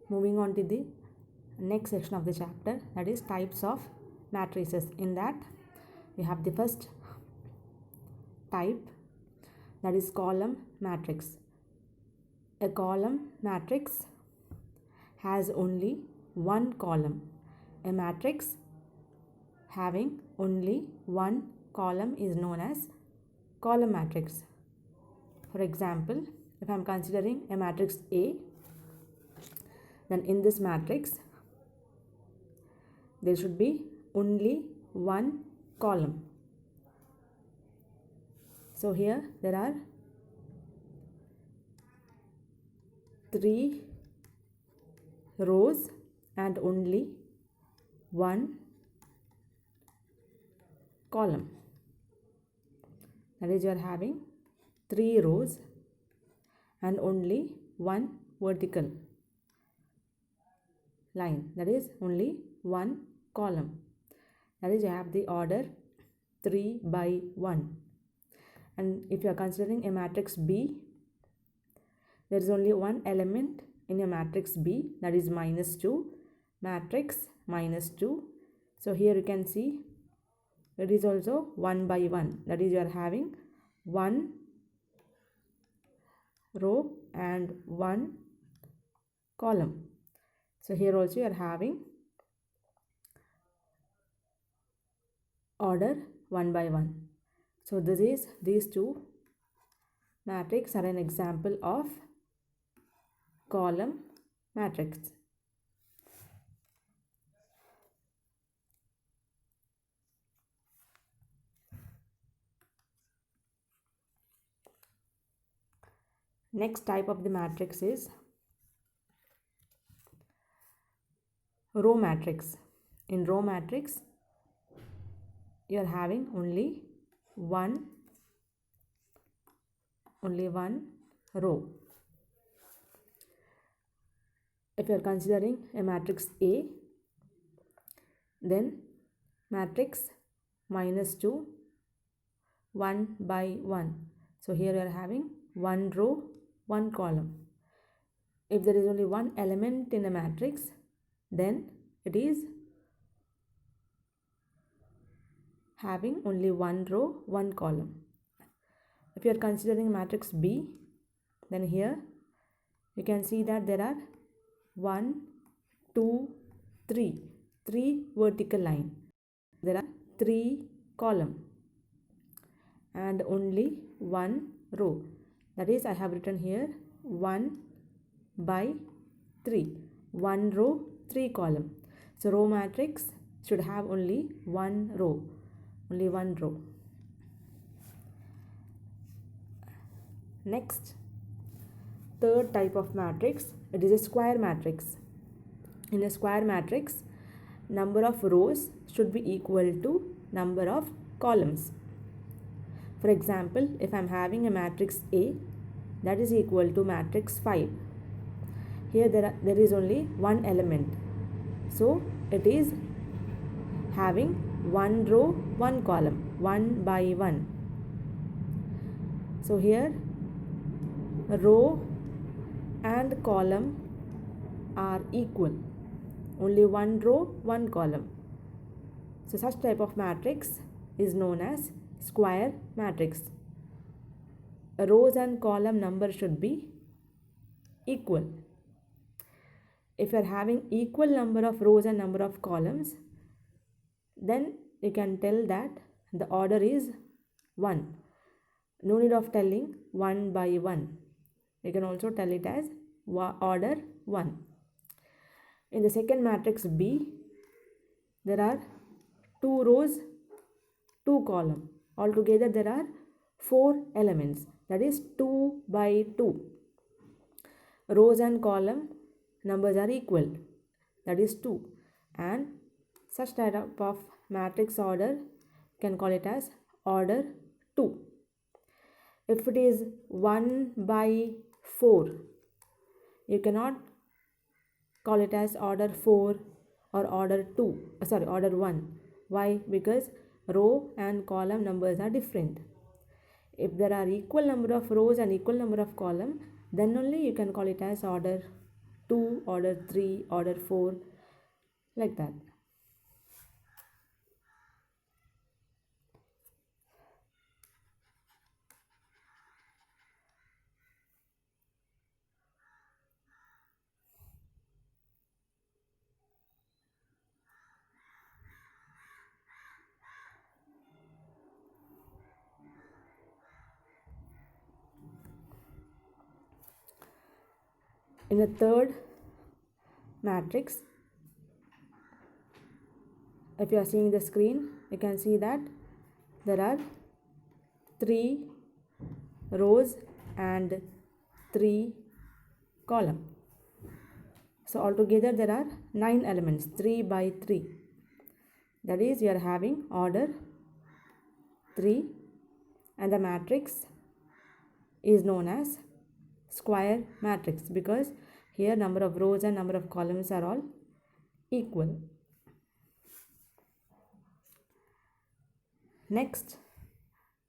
moving on to the next section of the chapter, that is types of matrices. In that we have the first type, that is column matrix. A column matrix has only one column. A matrix having only one column is known as column matrix. For example, if I am considering a matrix A, then in this matrix there should be only one column. So here there are 3 rows and only one column. That is, you are having 3 rows and only one vertical line, that is only one column. That is, you have the order 3 by 1. And if you are considering a matrix B, there is only one element in a matrix B, that is -2, matrix -2. So here you can see it is also 1 by 1, that is, you are having one row and one column. So here also you are having order 1 by 1. So these two matrix are an example of column matrix. Next type of the matrix is row matrix. In row matrix, you are having only one row. If you are considering a matrix A, then matrix -2, 1 by 1. So here you are having one row, one column. If there is only one element in a matrix, then it is having only one row, one column. If you are considering matrix B, then here you can see that there are 1, 2, 3 vertical line. There are 3 column and only one row. That is, I have written here 1 by 3, 1 row, 3 column. So row matrix should have only one row, only one row. Next, third type of matrix, it is a square matrix. In a square matrix, number of rows should be equal to number of columns. For example, if I am having a matrix A, that is equal to matrix 5. Here there is only one element, so it is having one row, one column, 1 by 1. So here row and column are equal, only one row, one column. So such type of matrix is known as square matrix. Rows and column number should be equal. If you are having equal number of rows and number of columns, then you can tell that the order is 1. No need of telling 1 by 1. You can also tell it as order 1. In the second matrix B, there are 2 rows, 2 column. Altogether there are 4 elements, that is 2 by 2. Rows and column numbers are equal, that is 2, and such type of matrix order can call it as order 2. If it is 1 by 4, you cannot call it as order 4 or order 1. Why? Because row and column numbers are different. If there are equal number of rows and equal number of column, then only you can call it as order 2, order 3, order 4, like that. In the third matrix, if you are seeing the screen, you can see that there are 3 rows and 3 columns. So altogether there are 9 elements, 3 by 3. That is, you are having order 3, and the matrix is known as square matrix because here number of rows and number of columns are all equal. Next,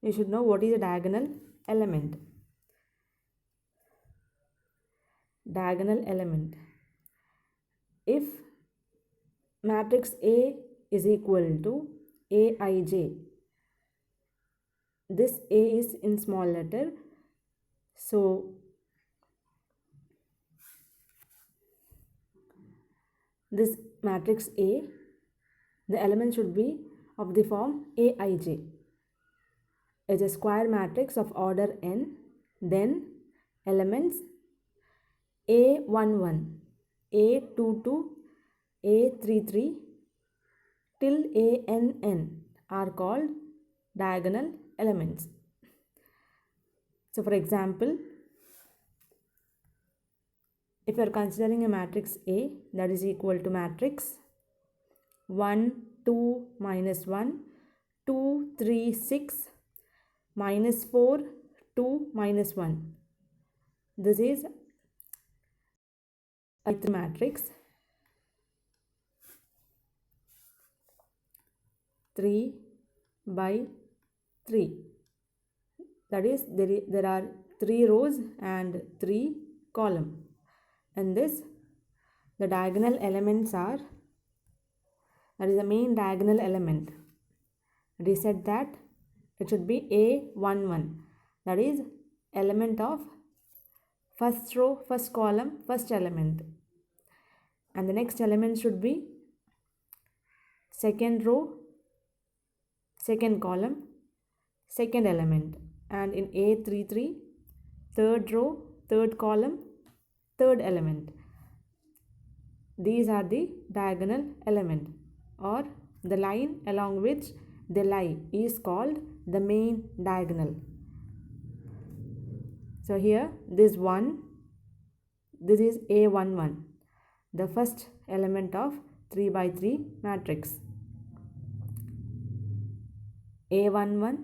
you should know what is a diagonal element. Diagonal element. If matrix A is equal to Aij, this A is in small letter, so this matrix A, the element should be of the form Aij. It's a square matrix of order n, then elements A11, A22, A33 till ANN are called diagonal elements. So for example, if you are considering a matrix A that is equal to matrix 1, 2, minus 1, 2, 3, 6, minus 4, 2, minus 1. This is a matrix 3 by 3. That is, there are 3 rows and 3 columns. And this, the diagonal elements are, that is the main diagonal element. We said that it should be A11. That is element of first row, first column, first element. And the next element should be second row, second column, second element. And in A33, third row, third column, third element. These are the diagonal element, or the line along which they lie is called the main diagonal. So here this one, this is A11, the first element of 3 by 3 matrix. A11,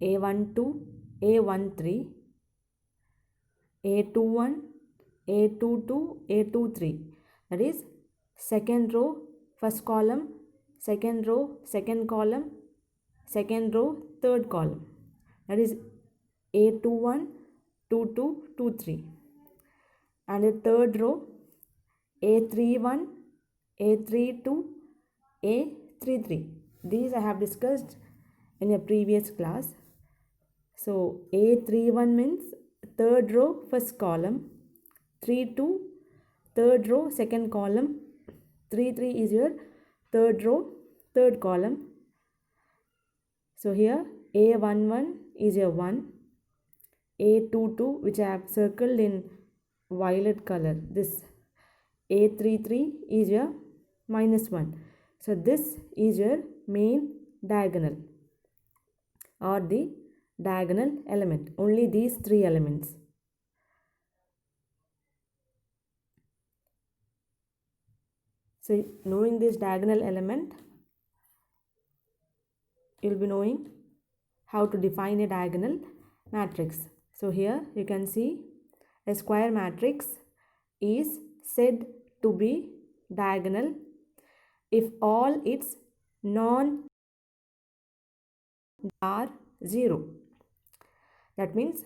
A12, A13, A21, A22, A23. That is second row, first column, second row, second column, second row, third column. That is A21, 22, 23. And the third row, A31, A32, A33. These I have discussed in a previous class. So A31 means third row, first column, 32, third row, second column, 33 is your third row, third column. So here A11 is your 1, A22 which I have circled in violet color, this A33 is your minus 1. So this is your main diagonal or the diagonal element, only these 3 elements. So knowing this diagonal element, you will be knowing how to define a diagonal matrix. So here you can see a square matrix is said to be diagonal if all its non are 0. That means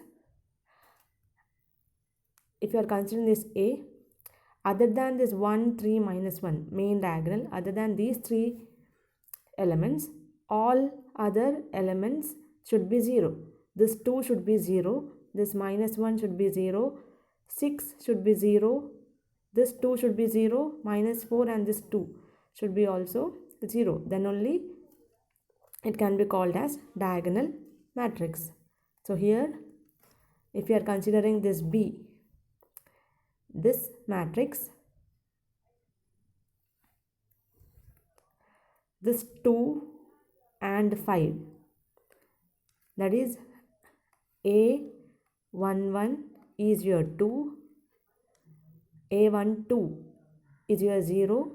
if you are considering this A other than this 1, 3, minus 1 main diagonal, other than these three elements, all other elements should be 0. This 2 should be 0, this minus 1 should be 0, 6 should be 0, this 2 should be 0, minus 4 and this 2 should be also 0. Then only it can be called as diagonal matrix. So here, if you are considering this B, this matrix, this 2 and 5, that is A11 is your 2, A12 is your 0,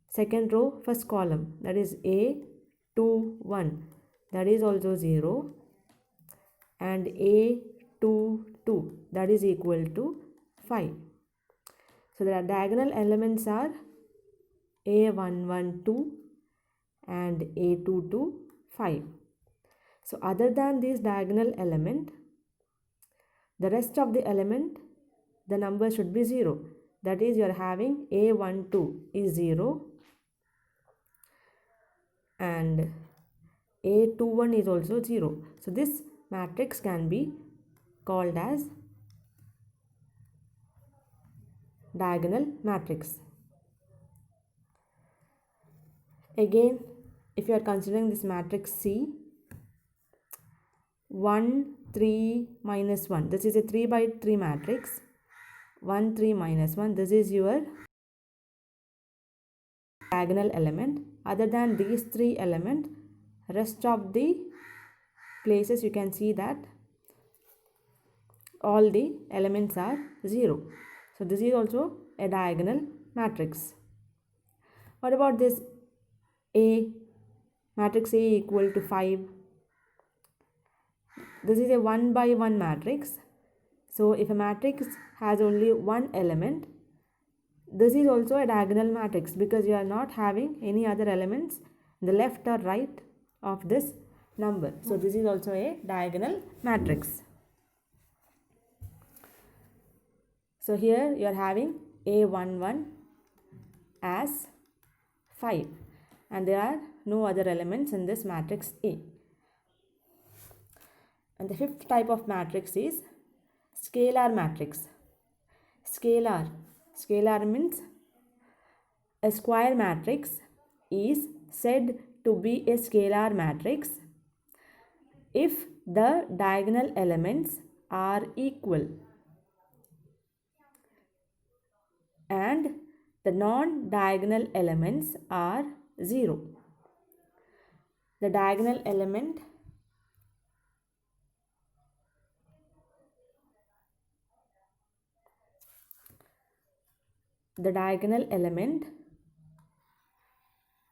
second row first column, that is A21, that is also 0, and A22, that is equal to 5. So the diagonal elements are A112 and A22, 5. So other than this diagonal element, the rest of the element, the number should be 0. That is, you are having A12 is 0 and A21 is also 0. So this matrix can be called as diagonal matrix. Again, if you are considering this matrix C, 1, 3, minus 1, this is a 3 by 3 matrix, 1, 3, minus 1, this is your diagonal element. Other than these three elements, rest of the places you can see that all the elements are 0. So this is also a diagonal matrix. What about this A, matrix A equal to 5? This is a 1 by 1 matrix. So if a matrix has only one element, this is also a diagonal matrix because you are not having any other elements in the left or right of this number. So this is also a diagonal matrix. So here you are having A11 as 5 and there are no other elements in this matrix A. And the fifth type of matrix is scalar matrix. Scalar means a square matrix is said to be a scalar matrix if the diagonal elements are equal and the non-diagonal elements are 0. The diagonal element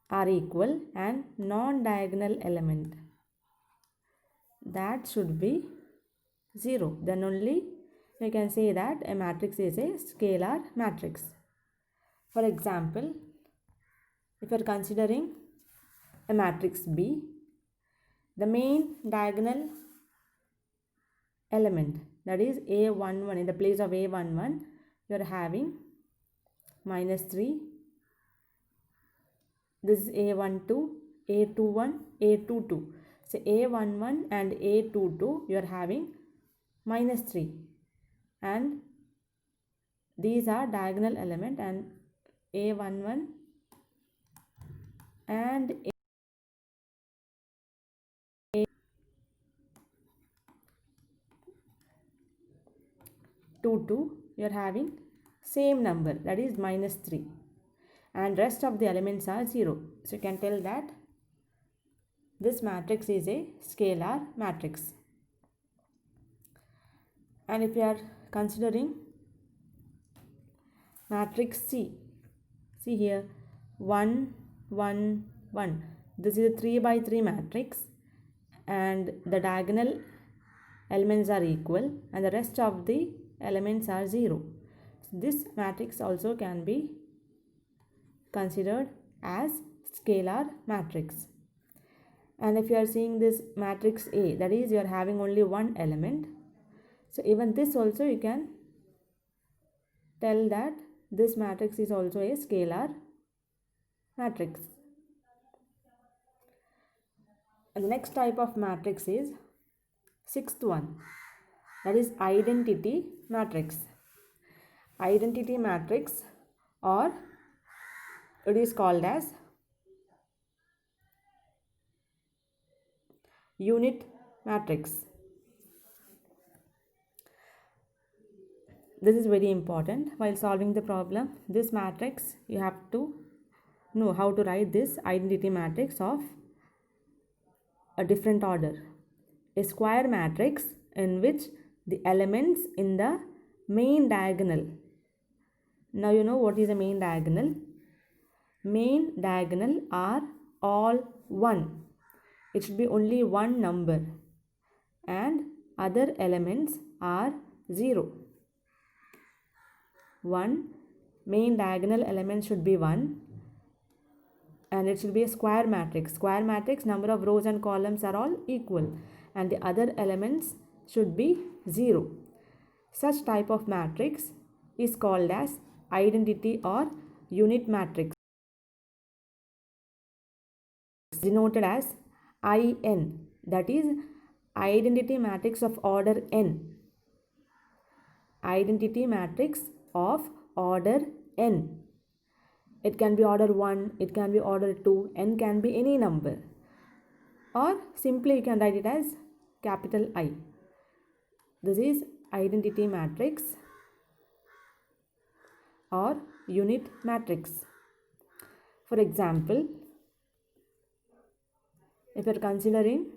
are equal and non-diagonal element that should be 0. Then only we can say that a matrix is a scalar matrix. For example, if you are considering a matrix B, the main diagonal element, that is A11, in the place of A11 you are having minus 3. This is A12, A21, A22. So A11 and A22 you are having minus 3 and these are diagonal element, and A11 and A22 you are having same number, that is minus 3, and rest of the elements are 0. So you can tell that this matrix is a scalar matrix. And if you are considering matrix C, see here 1, 1, 1, this is a 3 by 3 matrix and the diagonal elements are equal and the rest of the elements are 0. So this matrix also can be considered as scalar matrix. And if you are seeing this matrix A, that is you are having only one element, So even this also you can tell that this matrix is also a scalar matrix. And the next type of matrix is sixth one, that is identity matrix. Identity matrix, or it is called as unit matrix. This is very important while solving the problem. This matrix, you have to know how to write this identity matrix of a different order. A square matrix in which the elements in the main diagonal. Now you know what is a main diagonal. Main diagonal are all 1. It should be only one number, and other elements are 0. 1 main diagonal element should be 1, and it should be a square matrix. Square matrix, number of rows and columns are all equal, and the other elements should be 0. Such type of matrix is called as identity or unit matrix, denoted as IN, that is identity matrix of order n. Identity matrix of order n. It can be order 1, it can be order 2, n can be any number, or simply you can write it as capital I. This is identity matrix or unit matrix. For example, if you are considering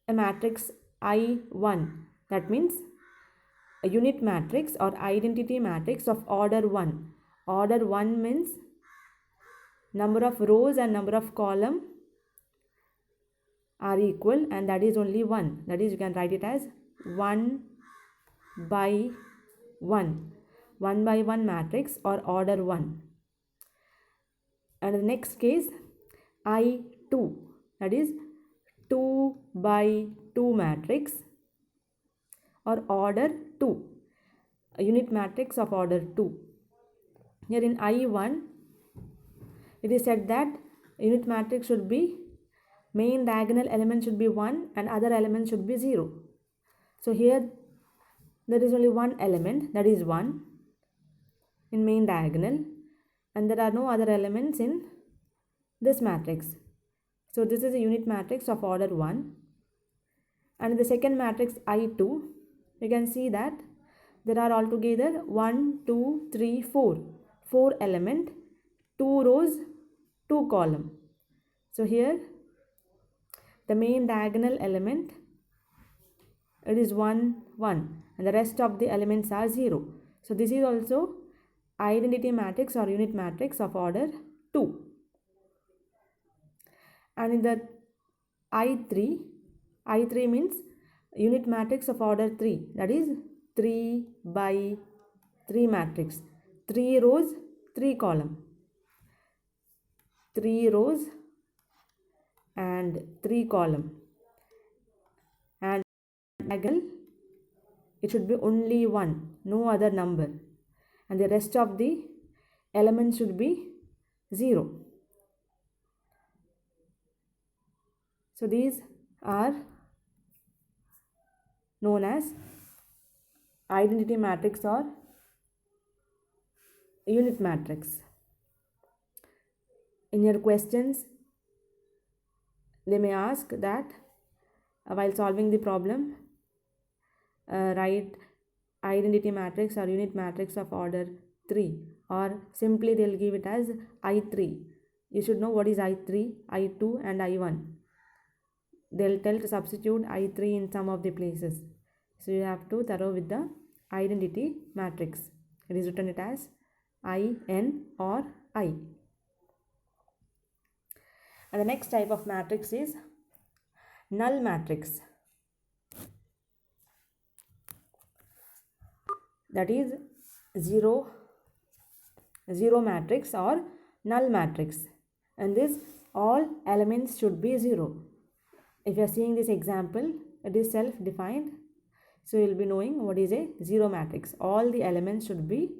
a matrix I1, that means a unit matrix or identity matrix of order 1. Order 1 means number of rows and number of column are equal, and that is only 1. That is, you can write it as 1 by 1. 1 by 1 matrix or order 1. And in the next case, I2, that is 2 by 2 matrix or order 2, a unit matrix of order 2. Here in I1, it is said that unit matrix should be, main diagonal element should be 1 and other element should be 0. So here there is only one element, that is 1 in main diagonal, and there are no other elements in this matrix. So this is a unit matrix of order 1. And in the second matrix I2, you can see that there are altogether 1, 2, 3, 4. 4 element, 2 rows, 2 column. So here the main diagonal element, it is 1, 1, and the rest of the elements are 0. So this is also identity matrix or unit matrix of order 2. And in the I3 means unit matrix of order 3, that is 3 by 3 matrix. 3 rows, 3 column. 3 rows and 3 column. And diagonal, it should be only 1, no other number. And the rest of the elements should be 0. So these are known as identity matrix or unit matrix. In your questions, they may ask that while solving the problem, write identity matrix or unit matrix of order 3, or simply they will give it as I3. You should know what is I3, I2 and I1. They will tell to substitute I3 in some of the places. So you have to thorough with the identity matrix. It is written it as IN or I. And the next type of matrix is null matrix. That is zero matrix or null matrix. And this all elements should be 0. If you are seeing this example, it is self-defined. So you'll be knowing what is a zero matrix. All the elements should be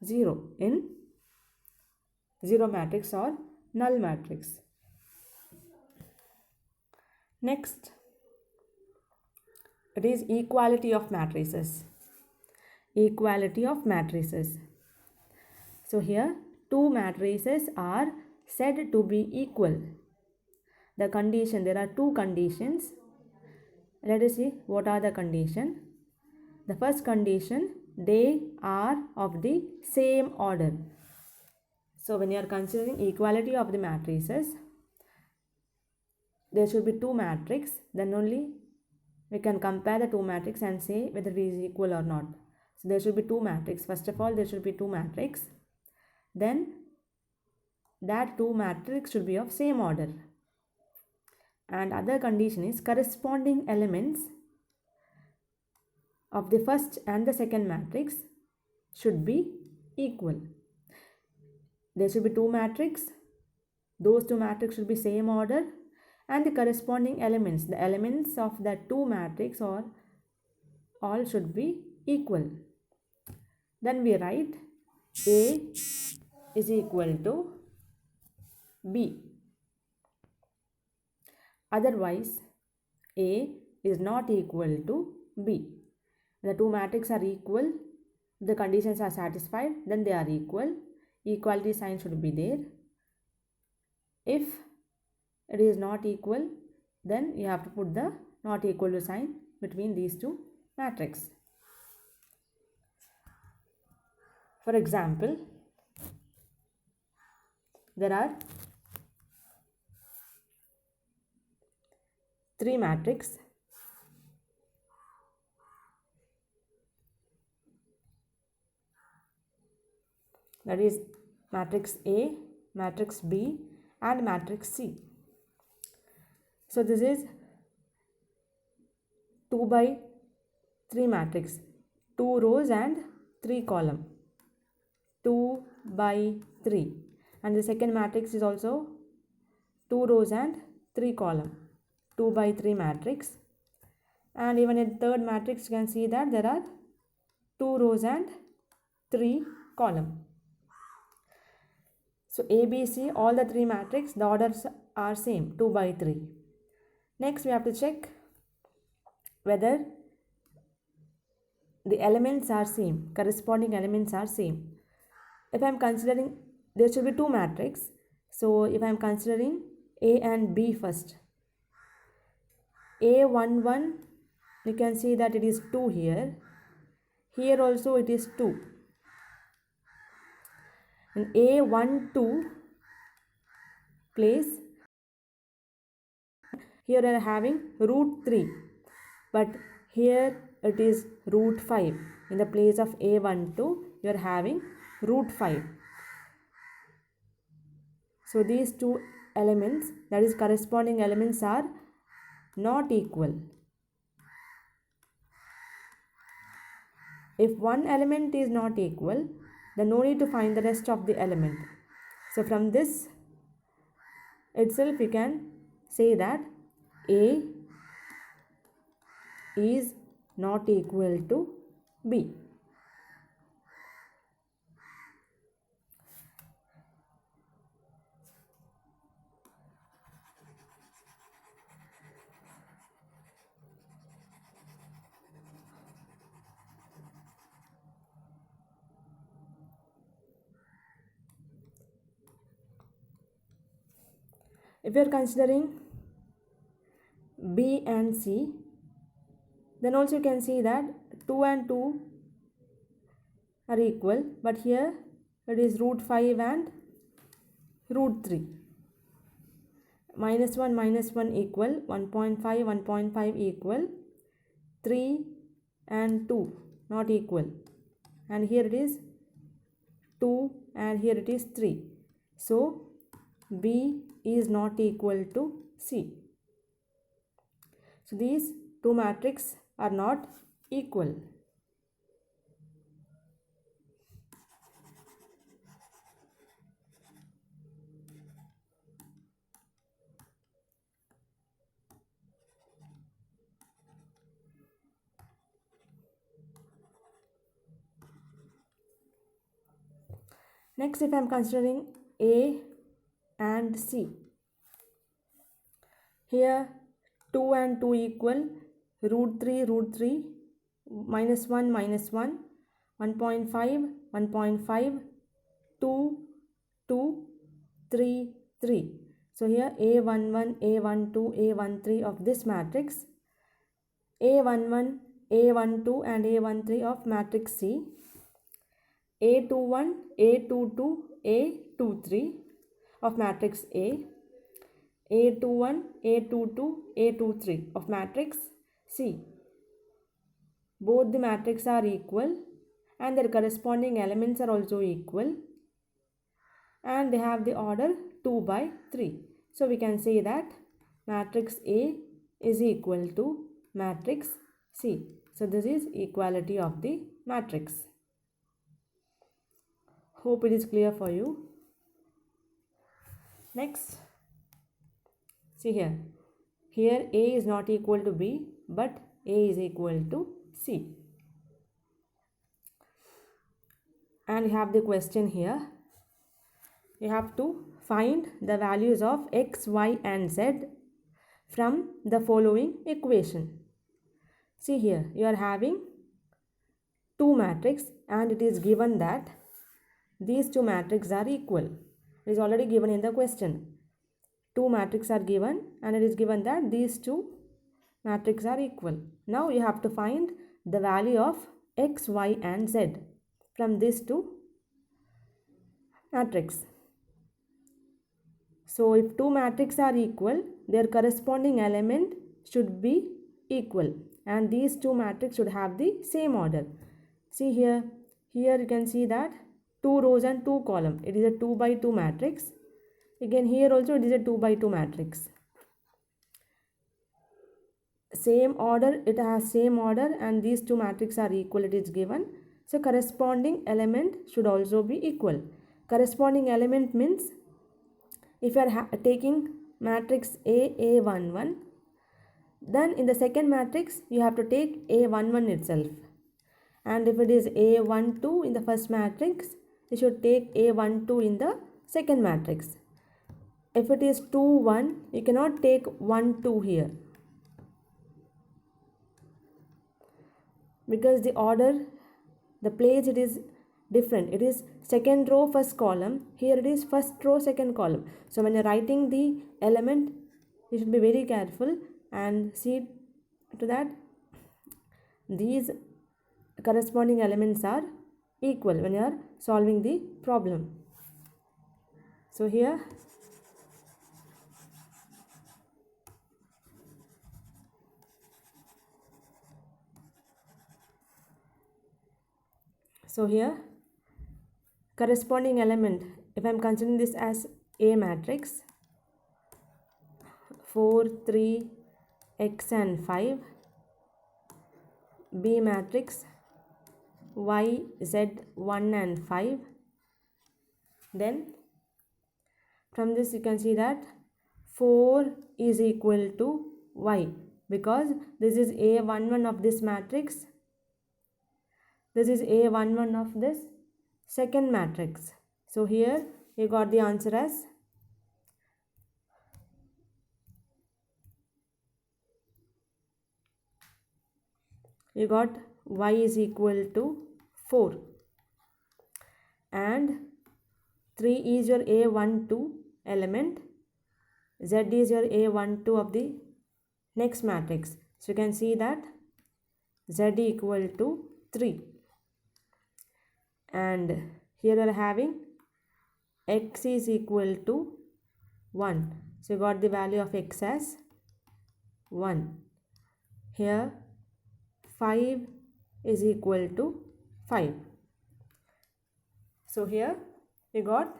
0 in zero matrix or null matrix. Next, it is equality of matrices. Equality of matrices. So here two matrices are said to be equal. The condition, there are two conditions. Let us see what are the conditions. The first condition, they are of the same order. So when you are considering equality of the matrices, there should be two matrices, then only we can compare the two matrices and say whether it is equal or not. So there should be two matrices. First of all, there should be two matrices. Then that two matrices should be of same order. And other condition is corresponding elements of the first and the second matrix should be equal. There should be two matrices. Those two matrices should be same order, and the corresponding elements, the elements of the two matrices or all should be equal. Then we write A is equal to B. Otherwise, A is not equal to B. The two matrices are equal, the conditions are satisfied, then they are equal. Equality sign should be there. If it is not equal, then you have to put the not equal to sign between these two matrices. For example, there are three matrices. That is matrix A, matrix B and matrix C. So this is 2 by 3 matrix, 2 rows and 3 column, 2 by 3, and the second matrix is also 2 rows and 3 column, 2 by 3 matrix. And even in third matrix you can see that there are 2 rows and 3 column. So A, B, C, all the three matrices, the orders are same, 2 by 3. Next we have to check whether the elements are same, corresponding elements are same. If I am considering, there should be two matrices. So if I am considering A and B first, A11, you can see that it is 2 here. Here also it is 2. In A12 place, here we are having root 3, but here it is root 5. In the place of A12, you are having root 5. So these two elements, that is corresponding elements, are not equal. If one element is not equal, then no need to find the rest of the element. So from this itself we can say that A is not equal to B. If we are considering B and C, then also you can see that 2 and 2 are equal, but here it is root 5 and root 3. Minus 1 equal, 1.5, 1.5 equal, 3 and 2 not equal, and here it is 2 and here it is 3. So B is not equal to C. So these two matrices are not equal. Next, if I am considering A and C, here 2 and 2 equal, root 3, minus 1, minus 1, 1.5, 1.5, 2, 2, 3, 3. So here A11, A12, A13 of this matrix, A11, A12 and A13 of matrix C, A21, A22, A23 of matrix A, A21, A22, A23 of matrix C. Both the matrices are equal and their corresponding elements are also equal, and they have the order 2 by 3. So we can say that matrix A is equal to matrix C. So this is equality of the matrix. Hope it is clear for you. Next, see here. Here A is not equal to B, but A is equal to C. And you have the question here. You have to find the values of x, y and z from the following equation. See here, you are having two matrices and it is given that these two matrices are equal. It is already given in the question. Two matrices are given and it is given that these two matrices are equal. Now you have to find the value of x, y and z from these two matrices. So if two matrices are equal, their corresponding element should be equal and these two matrices should have the same order. See here you can see that 2 rows and 2 columns. It is a 2 by 2 matrix. Again here also it is a 2 by 2 matrix. Same order, it has same order and these two matrices are equal, it is given. So corresponding element should also be equal. Corresponding element means if you are taking matrix A11, then in the second matrix you have to take A11 itself. And if it is A12 in the first matrix, you should take A12 in the second matrix. If it is 2, 1, you cannot take 1, 2 here, because the order, the place it is different. It is second row first column, here it is first row second column. So when you are writing the element, you should be very careful and see to that these corresponding elements are equal when you are solving the problem. So here corresponding element, if I am considering this as A matrix, 4, 3, x and 5, B matrix, y, z, 1 and 5. Then from this you can see that 4 is equal to y, because this is A11 of this matrix, this is A11 of this second matrix. So here you got the answer as you got y is equal to 4 and 3 is your A12 element, z is your A12 of the next matrix. So you can see that z equal to 3, and here we are having x is equal to 1. So you got the value of x as 1. Here 5 is equal to 5. So here we got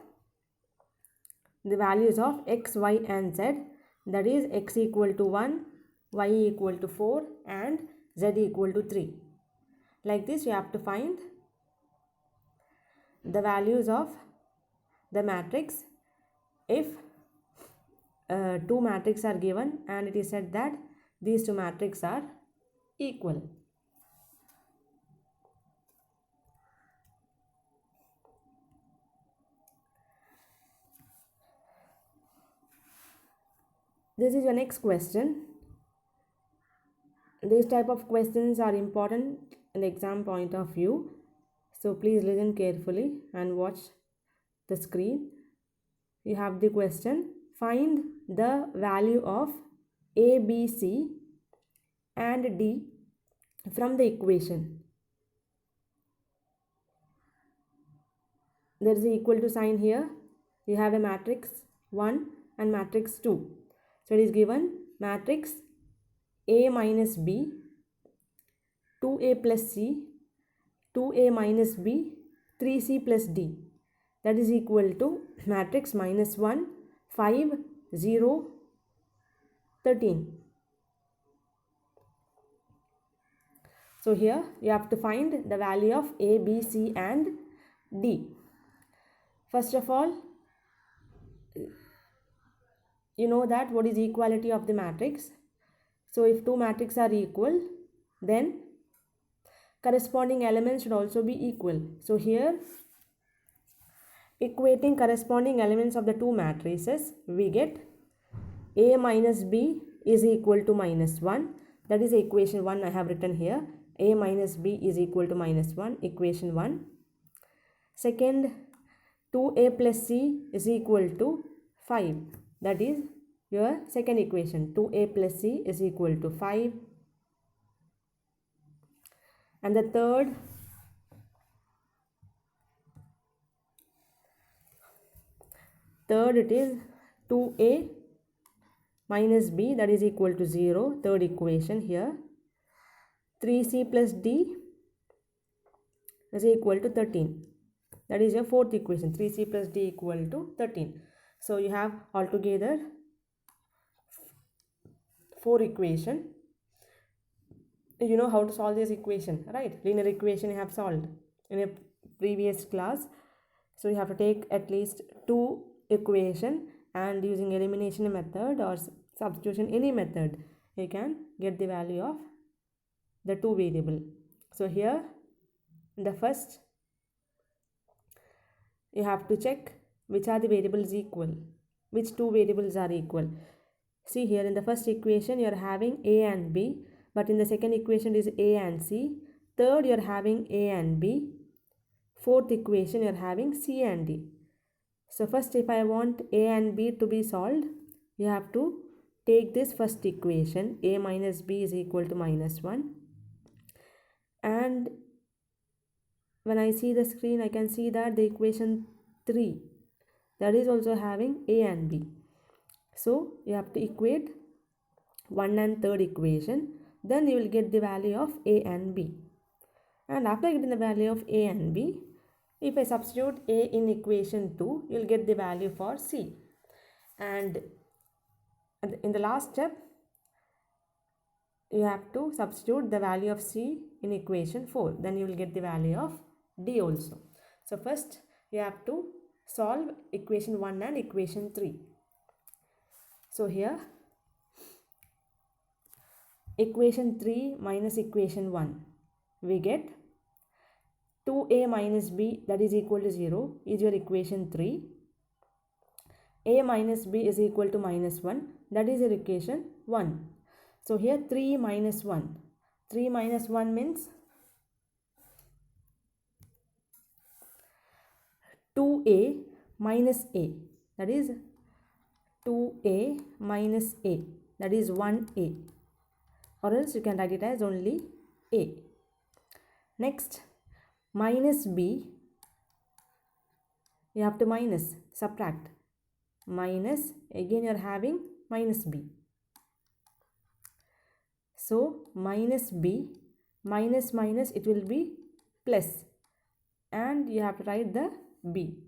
the values of x, y and z, that is x equal to 1, y equal to 4 and z equal to 3. Like this you have to find the values of the matrix if two matrices are given and it is said that these two matrices are equal. This is your next question. These type of questions are important in the exam point of view. So please listen carefully and watch the screen. You have the question. Find the value of A, B, C and D from the equation. There is an equal to sign here. You have a matrix 1 and matrix 2. So it is given matrix A minus B, 2A plus C, 2A minus B, 3C plus D. That is equal to matrix minus 1, 5, 0, 13. So here you have to find the value of A, B, C and D. First of all, you know that what is equality of the matrix. So if two matrices are equal, then corresponding elements should also be equal. So here, equating corresponding elements of the two matrices, we get A minus B is equal to minus 1. That is equation 1 I have written here. A minus B is equal to minus 1, equation 1. Second, 2A plus C is equal to 5. That is your second equation. 2A plus C is equal to 5. And the third it is 2A minus B, that is equal to 0. Third equation here. 3C plus D is equal to 13. That is your fourth equation. 3C plus D equal to 13. So you have altogether 4 equation. You know how to solve this equation, right? Linear equation you have solved in a previous class. So you have to take at least 2 equation, and using elimination method or substitution, any method, you can get the value of the 2 variable. So here the first you have to check which are the variables equal, which 2 variables are equal. See here in the first equation you are having A and B, but in the second equation is A and C. Third you are having A and B. Fourth equation you are having C and D. So first, if I want A and B to be solved, you have to take this first equation, A minus B is equal to minus 1. And when I see the screen, I can see that the equation 3, that is also having A and B. So you have to equate 1 and third equation. Then you will get the value of A and B. And after getting the value of A and B, if I substitute A in equation 2, you will get the value for C. And in the last step, you have to substitute the value of C in equation 4. Then you will get the value of D also. So first, you have to solve equation 1 and equation 3. So here, equation 3 minus equation 1, we get 2A minus B, that is equal to 0, is your equation 3. A minus B is equal to minus 1, that is your equation 1. So here 3 minus 1. 3 minus 1 means 2A minus A, that is 2A minus A, that is 1A, or else you can write it as only A. Next, minus B, you have to minus, subtract, minus, again you are having minus B. So minus B, minus minus, it will be plus, and you have to write the B.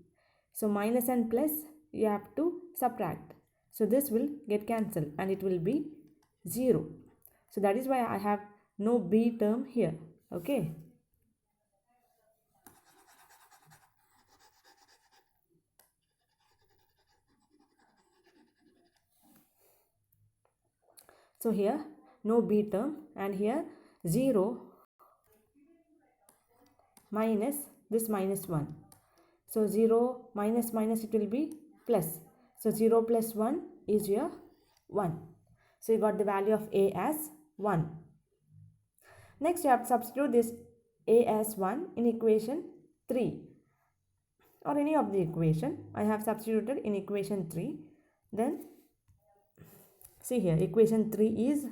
So minus and plus, you have to subtract. So this will get cancelled and it will be 0. So that is why I have no B term here. Okay. So here no B term, and here 0 minus this minus 1. So 0 minus minus, it will be plus. So 0 plus 1 is your 1. So you got the value of A as 1. Next you have to substitute this A as 1 in equation 3 or any of the equation. I have substituted in equation 3. Then see here, equation 3 is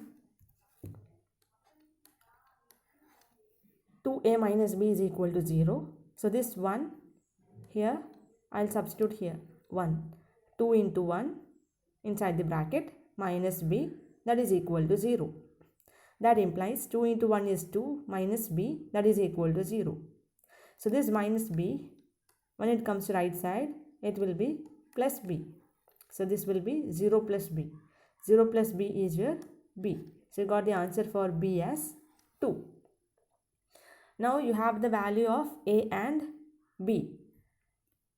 2a minus b is equal to 0. So this 1 here I'll substitute here 1. 2 into 1 inside the bracket minus b, that is equal to 0. That implies 2 into 1 is 2 minus b, that is equal to 0. So this minus b, when it comes to right side, it will be plus b. So this will be 0 plus b. 0 plus b is your b. So you got the answer for b as 2. Now you have the value of a and b.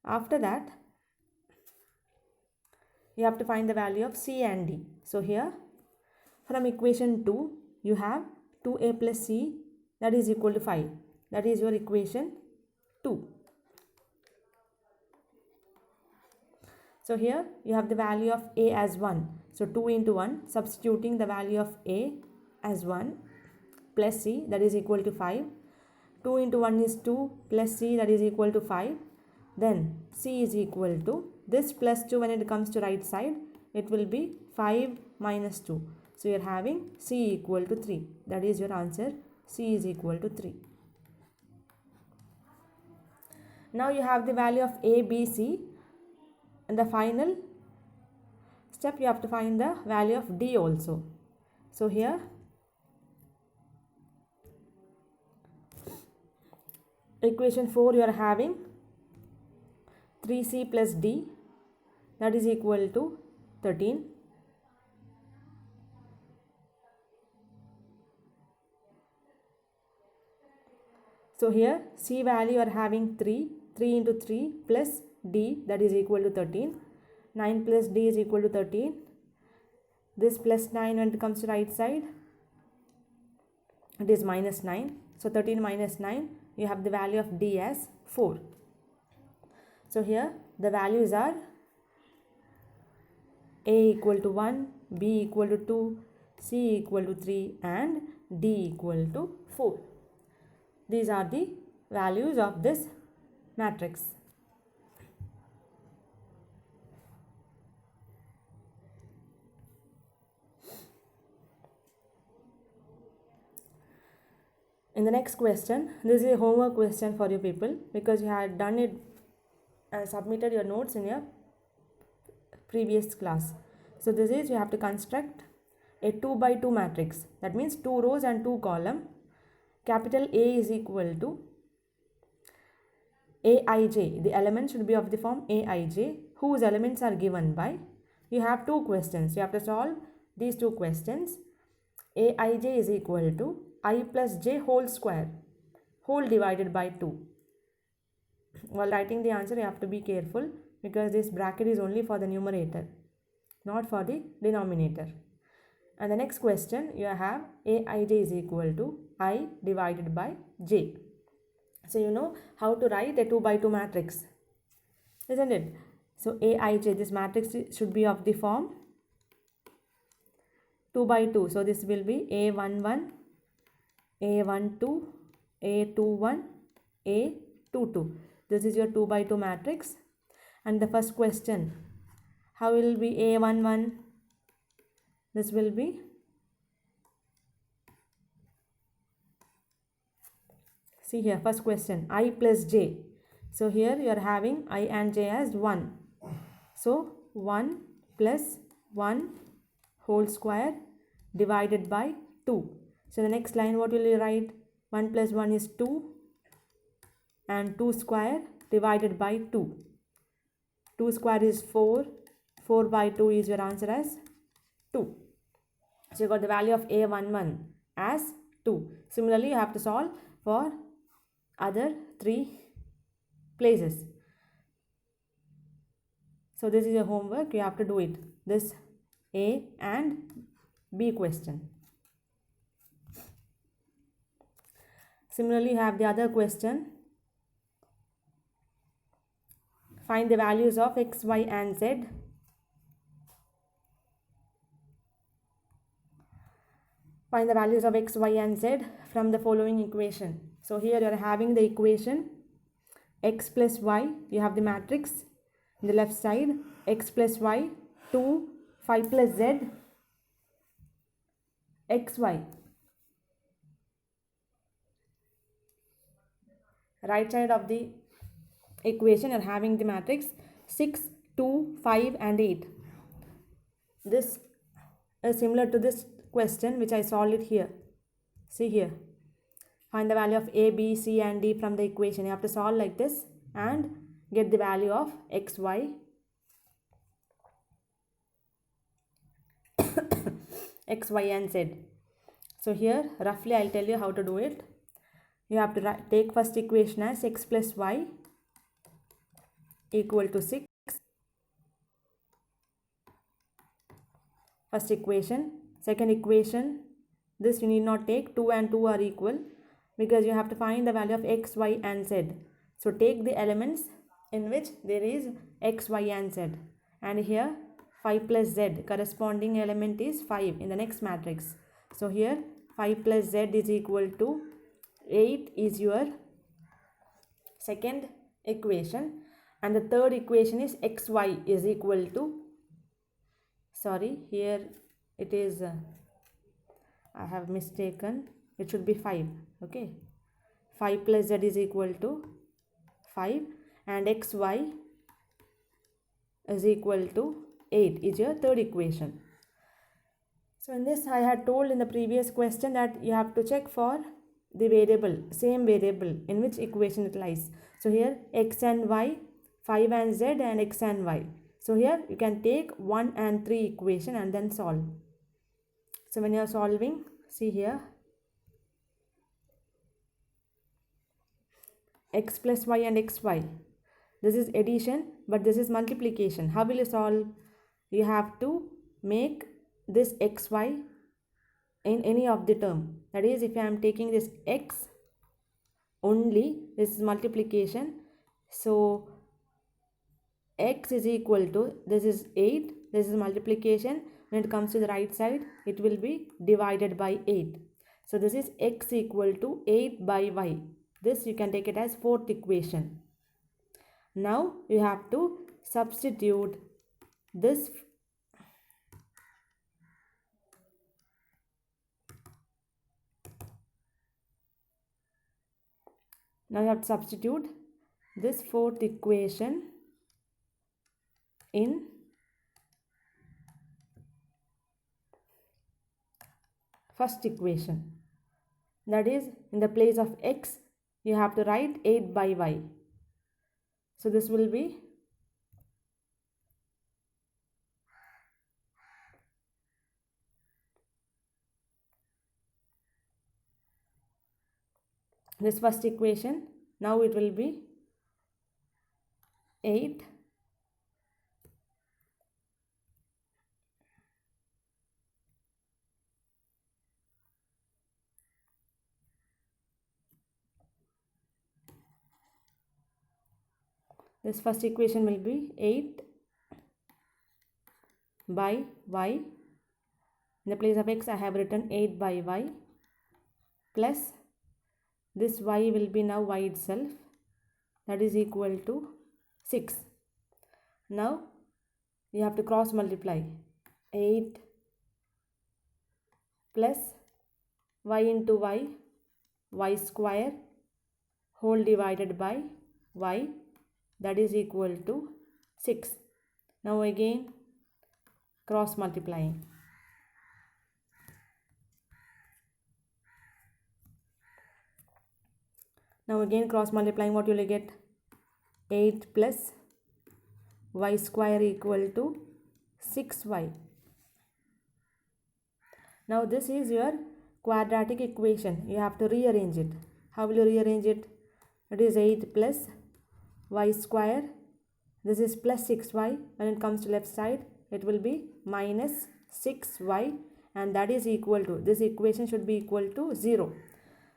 After that, you have to find the value of c and d. So here, from equation 2, you have 2a plus c, that is equal to 5. That is your equation 2. So here you have the value of a as 1. So 2 into 1, substituting the value of a as 1 plus c, that is equal to 5. 2 into 1 is 2 plus c, that is equal to 5. Then c is equal to this plus 2, when it comes to right side, it will be 5 minus 2. So you are having c equal to 3. That is your answer. C is equal to 3. Now you have the value of a, b, c. And the final step, you have to find the value of d also. So here equation 4, you are having 3c plus d, that is equal to 13. So here c value you are having 3 into 3 plus d, that is equal to 13. 9 plus d is equal to 13. This plus 9, when it comes to right side, it is minus 9. So 13 minus 9, you have the value of d as 4. So here the values are a equal to 1, b equal to 2, c equal to 3 and d equal to 4. These are the values of this matrix. In the next question, this is a homework question for you people, because you had done it and submitted your notes in your previous class. So this is, you have to construct a 2 by 2 matrix. That means 2 rows and 2 columns. Capital A is equal to Aij. The element should be of the form Aij, whose elements are given by, you have 2 questions. You have to solve these 2 questions. Aij is equal to I plus j whole square, whole divided by 2. While writing the answer, you have to be careful, because this bracket is only for the numerator, not for the denominator. And the next question, you have Aij is equal to I divided by j. So you know how to write a 2 by 2 matrix, isn't it? So Aij, this matrix should be of the form 2 by 2. So this will be A11, A12, A21, A22. This is your 2 by 2 matrix. And the first question, how will be A11? This will be see here, first question, I plus j. So here you are having I and j as 1. So 1 plus 1 whole square divided by 2. So the next line, what will you write? 1 plus 1 is 2 and 2 square divided by 2. 2 square is 4. 4 by 2 is your answer as 2. So you got the value of A11 as 2. Similarly, you have to solve for other 3 places. So this is your homework. You have to do it. This A and B question. Similarly, you have the other question. Find the values of x, y and z. Find the values of x, y and z from the following equation. So here you are having the equation x plus y, you have the matrix in the left side, x plus y, 2, 5 plus z, xy. Right side of the equation you are having the matrix 6, 2, 5 and 8. This is similar to this question which I solved it here. See here. Find the value of a, b, c and d from the equation. You have to solve like this and get the value of x, y, x, y and z. So here roughly I'll tell you how to do it. You have to take first equation as x plus y equal to 6. First equation. Second equation, this you need not take, 2 and 2 are equal because you have to find the value of x, y and z. So take the elements in which there is x, y and z, and here 5 plus z, corresponding element is 5 in the next matrix. So here 5 plus z is equal to 8 is your second equation, and the third equation is xy is equal to, sorry, here it is I have mistaken, it should be 5. Okay, 5 plus z is equal to 5 and xy is equal to 8 is your third equation. So in this I had told in the previous question that you have to check for the variable, same variable in which equation it lies. So here x and y, 5 and z and x and y. So here you can take 1 and 3 equation and then solve. So when you are solving, see here, x plus y and xy. This is addition, but this is multiplication. How will you solve? You have to make this xy in any of the term. That is, if I am taking this x only, this is multiplication. So x is equal to, this is 8, this is multiplication. When it comes to the right side, it will be divided by 8. So this is x equal to 8 by y. This you can take it as fourth equation. Now you have to substitute this fourth equation in first equation. That is, in the place of x, you have to write 8 by y. So this will be this first equation. Now it will be 8 this first equation will be 8 by y. In the place of x, I have written 8 by y plus this y will be now y itself, that is equal to 6. Now you have to cross multiply 8 plus y into y square whole divided by y, that is equal to 6. Now again cross multiplying. Now again cross multiplying, what you will get? 8 plus y square equal to 6y. Now this is your quadratic equation. You have to rearrange it. How will you rearrange it? It is 8 plus y square. This is plus 6y. When it comes to left side, it will be minus 6y, and that is equal to, this equation should be equal to 0.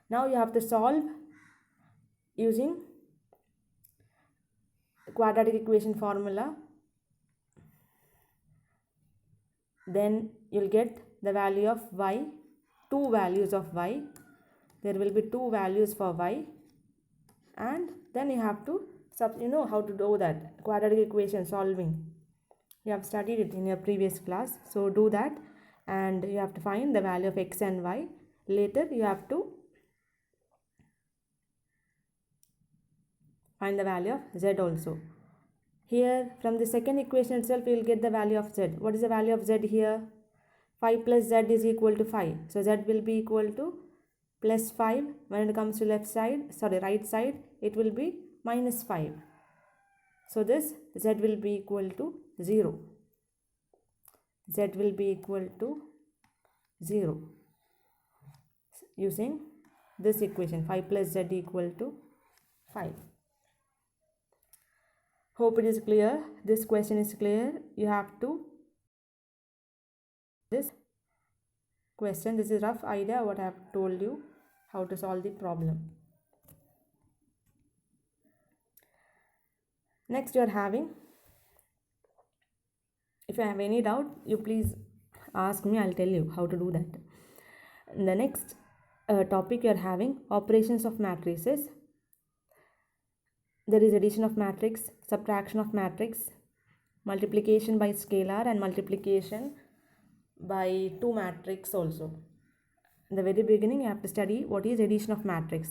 Now you have to solve using quadratic equation formula. Then you'll get the value of y two values of y. There will be two values for y, and then you have to you know how to do that quadratic equation solving. You have studied it in your previous class, so do that, and you have to find the value of x and y. Later you have to find the value of z also. Here from the second equation itself you will get the value of z. What is the value of z here? 5 plus z is equal to 5. So z will be equal to plus 5. When it comes to right side, it will be minus 5. So this z will be equal to 0. Z will be equal to 0 using this equation, 5 plus z equal to 5. Hope it is clear. This question is clear. You have to this question. This is rough idea what I have told you how to solve the problem. Next you are having, if you have any doubt, you please ask me. I'll tell you how to do that. The next topic you are having, operations of matrices. There is addition of matrix, subtraction of matrix, multiplication by scalar, and multiplication by two matrix also. In the very beginning you have to study what is addition of matrix.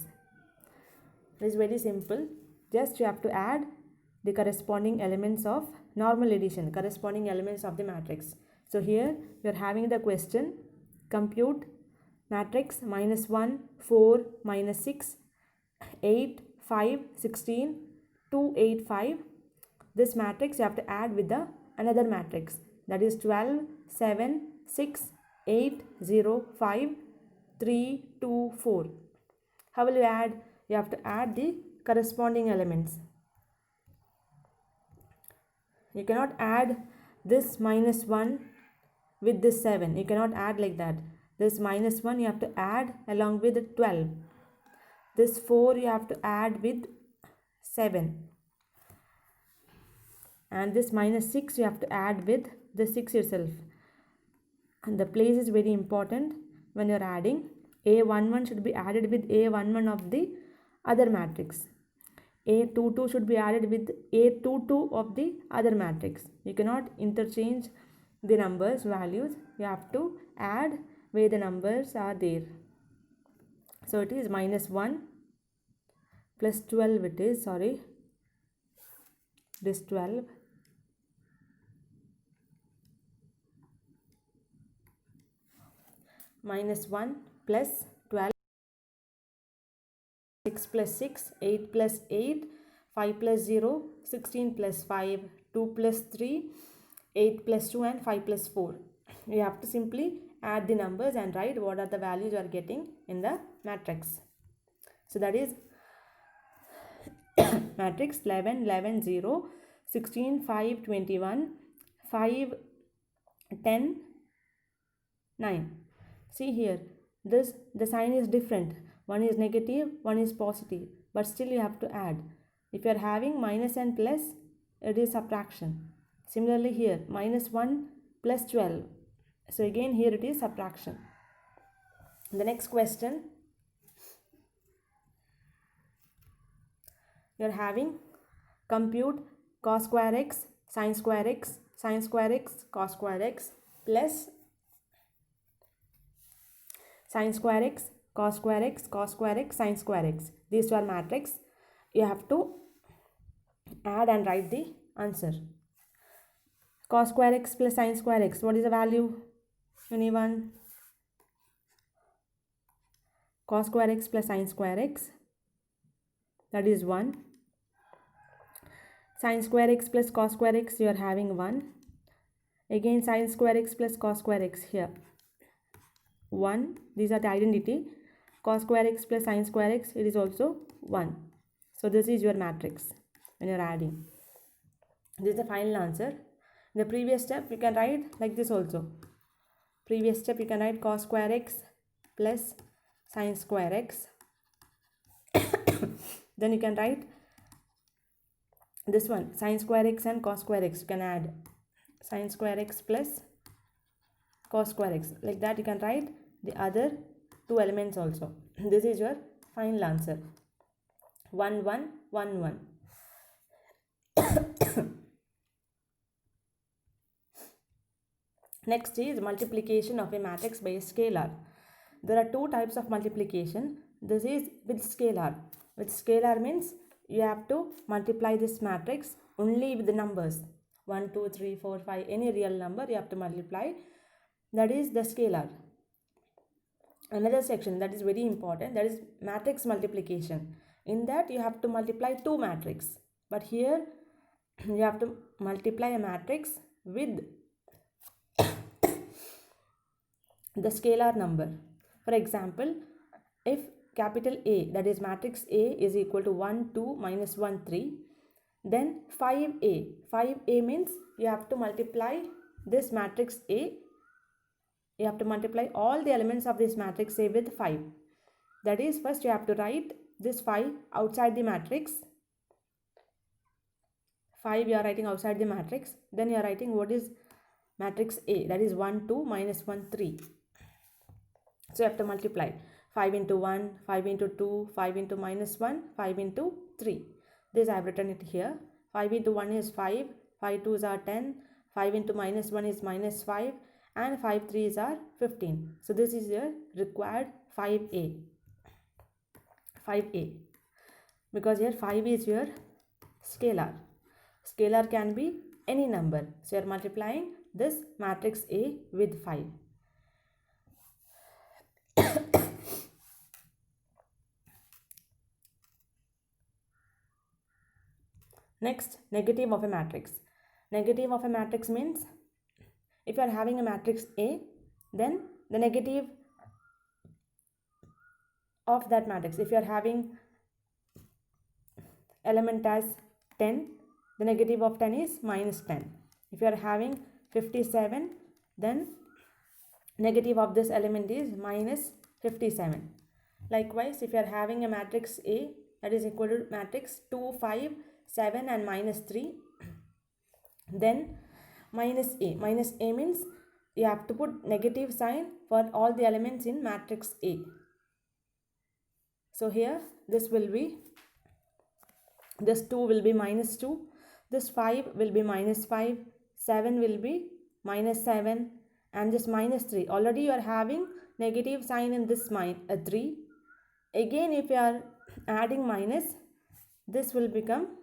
It is very simple. Just you have to add the corresponding elements of normal addition, corresponding elements of the matrix. So here you are having the question, compute matrix minus 1, 4, minus 6, 8, 5, 16, 2, 8, 5. This matrix you have to add with the another matrix, that is 12, 7, 6, 8, 0, 5, 3, 2, 4. How will you add? You have to add the corresponding elements. You cannot add this minus 1 with this 7. You cannot add like that. This minus 1 you have to add along with 12. This 4 you have to add with 7. And this minus 6 you have to add with the 6 itself. And the place is very important when you are adding. A11 should be added with A11 of the other matrix. A22 should be added with A22 of the other matrix. You cannot interchange the numbers, values. You have to add where the numbers are there. So it is minus 1 plus 12 it is, this 12 minus 1 plus 12, 6 plus 6, 8 plus 8, 5 plus 0, 16 plus 5, 2 plus 3, 8 plus 2 and 5 plus 4. You have to simply add the numbers and write what are the values you are getting in the matrix. So that is matrix 11, 11, 0, 16, 5, 21, 5, 10, 9. See here, the sign is different. One is negative, one is positive, but still you have to add. If you are having minus and plus, it is subtraction. Similarly here, minus 1 plus 12. So again here it is subtraction. The next question, you are having compute cos square x, sin square x, sin square x, cos square x plus sin square x, cos square x, cos square x, sin square x. These two are matrix. You have to add and write the answer. Cos square x plus sin square x, what is the value? Anyone? Cos square x plus sin square x, that is 1. Sin square x plus cos square x, you are having 1. Again sin square x plus cos square x, here 1. These are the identity. Cos square x plus sin square x, it is also 1. So this is your matrix when you are adding. This is the final answer. In the previous step you can write like this also. Previous step you can write cos square x plus sin square x. Then you can write this one, sin square x and cos square x. You can add sin square x plus cos square x. Like that you can write, the other two elements also. This is your final answer. 1 1 1 1. Next is multiplication of a matrix by a scalar. There are two types of multiplication. This is with scalar. With scalar means you have to multiply this matrix only with the numbers 1 2 3 4 5, any real number you have to multiply. That is the scalar. Another section that is very important, that is matrix multiplication. In that you have to multiply two matrix, but here you have to multiply a matrix with the scalar number. For example, if capital A, that is matrix A, is equal to 1 2 minus 1 3, then 5A means you have to multiply this matrix A. You have to multiply all the elements of this matrix A with 5. That is, first you have to write this 5 outside the matrix. 5 you are writing outside the matrix. Then you are writing what is matrix A, that is 1 2 minus 1 3. So you have to multiply 5 into 1, 5 into 2, 5 into minus 1, 5 into 3. This I have written it here. 5 into 1 is 5, 5 2s are 10, 5 into minus 1 is minus 5, and 5 3s are 15. So this is your required 5A. 5A. Because here 5 is your scalar. Scalar can be any number. So you are multiplying this matrix A with 5. Next, negative of a matrix. Negative of a matrix means if you are having a matrix A, then the negative of that matrix, if you are having element as 10, the negative of 10 is minus 10. If you are having 57, then negative of this element is minus 57. Likewise, if you are having a matrix A, that is equal to matrix 2 5 7 and minus 3, then minus A means you have to put negative sign for all the elements in matrix A. So here this 2 will be minus 2, this 5 will be minus 5, 7 will be minus 7, and this minus 3. Already you are having negative sign in this 3. Again, if you are adding minus, this will become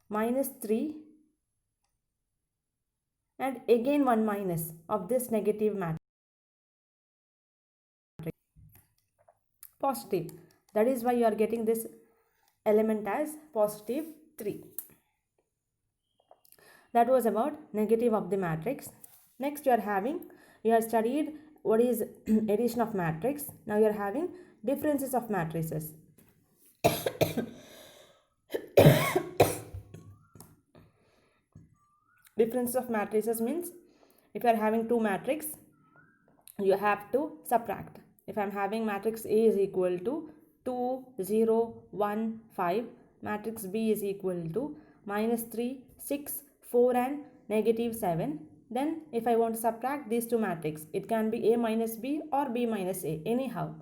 minus 3, and again one minus of this negative matrix. Positive. That is why you are getting this element as positive 3. That was about negative of the matrix. Next you have studied what is addition of matrix. Now you are having differences of matrices. Difference of matrices means if you are having two matrix, you have to subtract. If I am having matrix A is equal to 2 0 1 5, matrix B is equal to minus 3 6 4 and negative 7, then if I want to subtract these two matrix, it can be A minus B or B minus A, anyhow.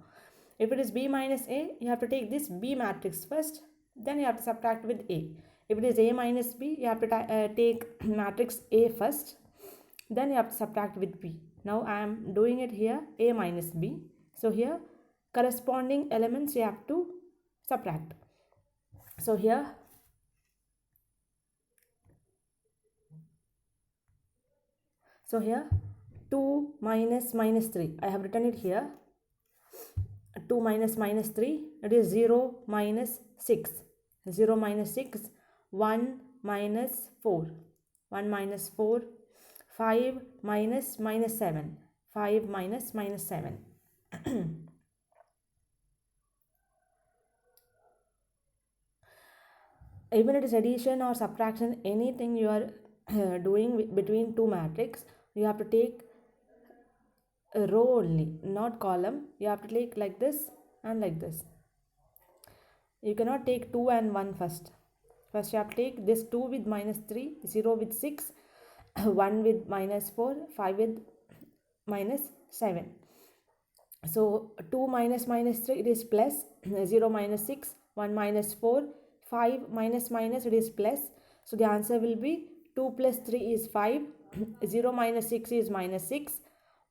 If it is B minus A, you have to take this B matrix first, then you have to subtract with A. If it is A minus B, you have to take matrix A first, then you have to subtract with B. Now I am doing it here, A minus B. So here corresponding elements you have to subtract. So here So here 2 minus minus 3. I have written it here. 2 minus minus 3. It is 0 minus 6. 0 minus 6. 1 minus 4. 1 minus 4. 5 minus minus 7. 5 minus minus 7. Even it is addition or subtraction, anything you are doing between two matrix, you have to take a row only, not column. You have to take like this and like this. You cannot take 2 and 1 first. First you have to take this 2 with minus 3, 0 with 6, 1 with minus 4, 5 with minus 7. So 2 minus minus 3, it is plus. 0 minus 6, 1 minus 4, 5 minus minus, it is plus. So the answer will be 2 plus 3 is 5, 0 minus 6 is minus 6,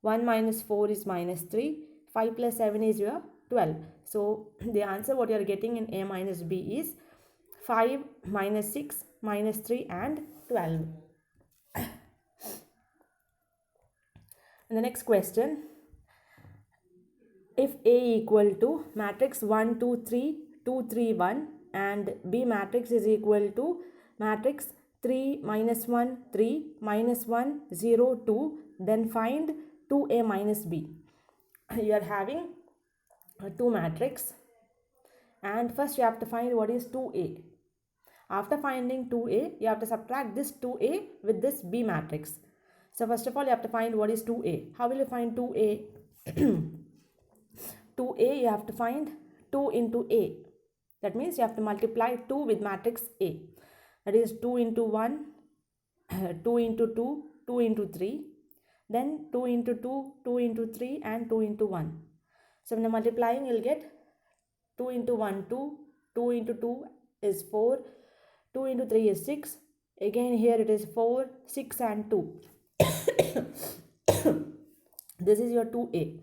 1 minus 4 is minus 3, 5 plus 7 is your 12. So the answer what you are getting in A minus B is 5 minus 6 minus 3 and 12. And the next question, if A equal to matrix 1 2 3 2 3 1 and B matrix is equal to matrix 3 minus 1 3 minus 1 0 2, then find 2A minus B. You are having two matrix, and first you have to find what is 2A. After finding 2A, you have to subtract this 2A with this B matrix. So first of all, you have to find what is 2A. How will you find 2A? 2A, you have to find 2 into A. That means you have to multiply 2 with matrix A. That is 2 into 1, 2 into 2, 2 into 3. Then 2 into 2, 2 into 3 and 2 into 1. So when you're multiplying, you'll get 2 into 1, 2. 2 into 2 is 4. 2 into 3 is 6. Again here it is 4, 6 and 2. This is your 2A.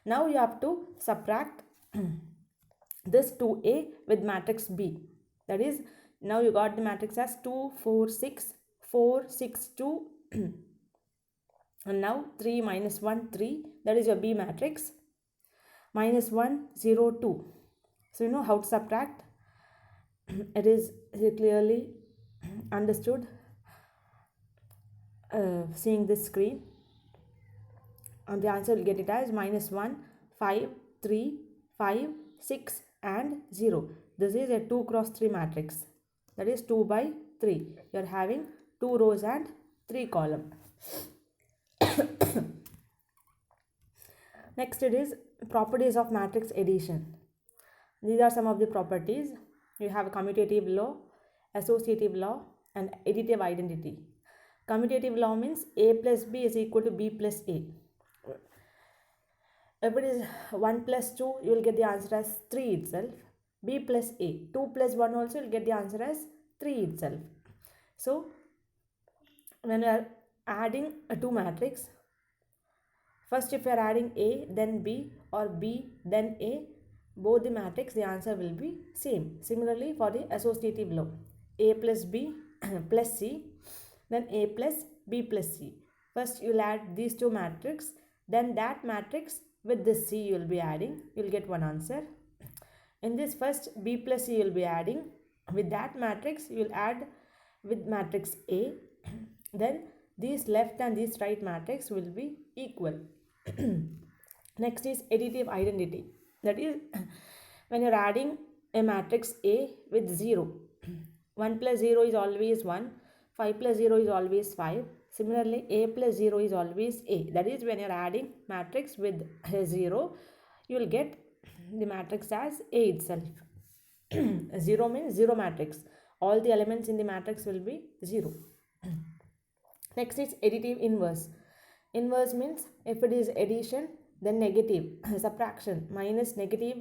Now you have to subtract this 2A with matrix B. That is, now you got the matrix as 2, 4, 6, 4, 6, 2. And now 3 minus 1, 3. That is your B matrix. Minus 1, 0, 2. So you know how to subtract. It is clearly understood seeing this screen. And the answer will get it as minus 1, 5, 3, 5, 6 and 0. This is a 2 cross 3 matrix. That is 2 by 3. You are having 2 rows and 3 columns. Next it is properties of matrix addition. These are some of the properties. You have commutative law, associative law and additive identity. Commutative law means A plus B is equal to B plus A. If it is 1 plus 2, you will get the answer as 3 itself. B plus A. 2 plus 1 also, you will get the answer as 3 itself. So, when you are adding a 2 matrix, first if you are adding A then B or B then A, both the matrix, the answer will be same. Similarly for the associative law, A plus B plus C, then A plus B plus C. First you will add these two matrix, then that matrix with this C you will be adding, you will get one answer. In this first B plus C you will be adding, with that matrix you will add with matrix A, then these left and this right matrix will be equal. Next is additive identity. That is, when you are adding a matrix A with 0, 1 plus 0 is always 1, 5 plus 0 is always 5. Similarly, A plus 0 is always A. That is, when you are adding matrix with 0, you will get the matrix as A itself. 0 means 0 matrix. All the elements in the matrix will be 0. Next is additive inverse. Inverse means if it is addition, then negative, subtraction, minus negative